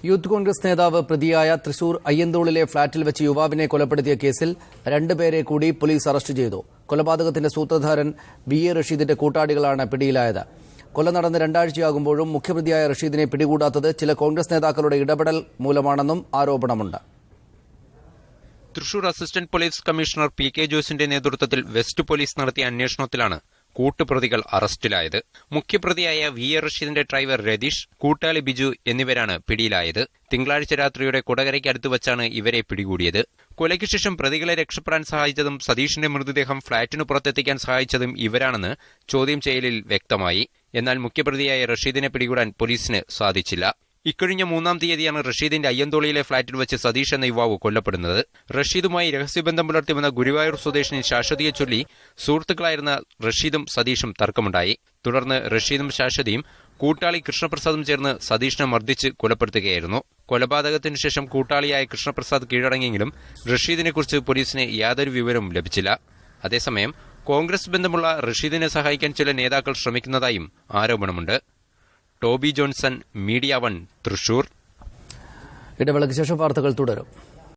Youth Congress നേതാവ് പ്രതിയായ തൃശൂർ അയ്യന്തോളിലെ ഫ്ളാറ്റിൽ വെച്ച് യുവാവിനെ കൊലപ്പെടുത്തിയ കേസിൽ രണ്ടുപേരെ കൂടി പോലീസ് അറസ്റ്റ് ചെയ്തു. കൊലപാതകത്തിന്റെ സൂത്രധാരൻ BA റഷീദിന്റെ കൂട്ടാളികളാണ് പിടിയിലായത്. കൊല നടന്ന് രണ്ടാഴ്ചയാകുമ്പോഴും മുഖ്യപ്രതിയായ റഷീദിനെ പിടികൂടാത്തത് ചില കോൺഗ്രസ് നേതാക്കളുടെ ഇടപെടൽ മൂലമാണെന്നും ആരോപണമുണ്ട്. Thrissur assistant police commissioner PK ജോസിന്റെ നേതൃത്വത്തിൽ വെസ്റ്റ് പോലീസ് നടത്തിയ അന്വേഷണത്തിലാണ് കൂട്ടുപ്രതികൾ അറസ്റ്റിലായത്. മുഖ്യപ്രതിയായ VA റഷീദിന്റെ ഡ്രൈവർ രതീഷ്, കൂട്ടാളി ബിജു എന്നിവരാണ് പിടിയിലായത്. തിങ്കളാഴ്ച രാത്രിയോടെ കൊടകരയ്ക്ക് അടുത്ത് വച്ചാണ് ഇവരെ പിടികൂടിയത്. കൊലയ്ക്ക് ശേഷം പ്രതികളെ രക്ഷപ്പെടാൻ സഹായിച്ചതും സതീഷിന്റെ മൃതദേഹം ഫ്ളാറ്റിനു പുറത്തെത്തിക്കാൻ സഹായിച്ചതും ഇവരാണെന്ന് ചോദ്യം ചെയ്യലിൽ വ്യക്തമായി. എന്നാൽ മുഖ്യപ്രതിയായ റഷീദിനെ പിടികൂടാൻ പോലീസിന് സാധിച്ചില്ല. ഇക്കഴിഞ്ഞ 3-ാം തീയതിയാണ് റഷീദിന്റെ അയ്യന്തോളിയിലെ ഫ്ളാറ്റിൽ വെച്ച് സതീഷ് എന്ന യുവാവ് കൊല്ലപ്പെടുന്നത്. റഷീദുമായി രഹസ്യബന്ധം പുലർത്തിവന്ന ഗുരുവായൂർ സ്വദേശിനി ശാശ്വതിയെ ചൊല്ലി സുഹൃത്തുക്കളായിരുന്ന റഷീദും സതീഷും തർക്കമുണ്ടായി. തുടർന്ന് റഷീദും ശാശ്വതിയും കൂട്ടാളി കൃഷ്ണപ്രസാദും ചേർന്ന് സതീഷിനെ മർദ്ദിച്ച് കൊലപ്പെടുത്തുകയായിരുന്നു. കൊലപാതകത്തിനു ശേഷം കൂട്ടാളിയായ കൃഷ്ണപ്രസാദ് കീഴടങ്ങിയെങ്കിലും റഷീദിനെക്കുറിച്ച് പോലീസിന് യാതൊരു വിവരവും ലഭിച്ചില്ല. അതേസമയം കോൺഗ്രസ് ബന്ധമുള്ള റഷീദിനെ സഹായിക്കാൻ ചില നേതാക്കൾ ശ്രമിക്കുന്നതായും ആരോപണമുണ്ട്. Toby Johnson, media 1, Thrissur. ഇടവേളയ്ക്ക് ശേഷം വാർത്തകൾ തുടരും.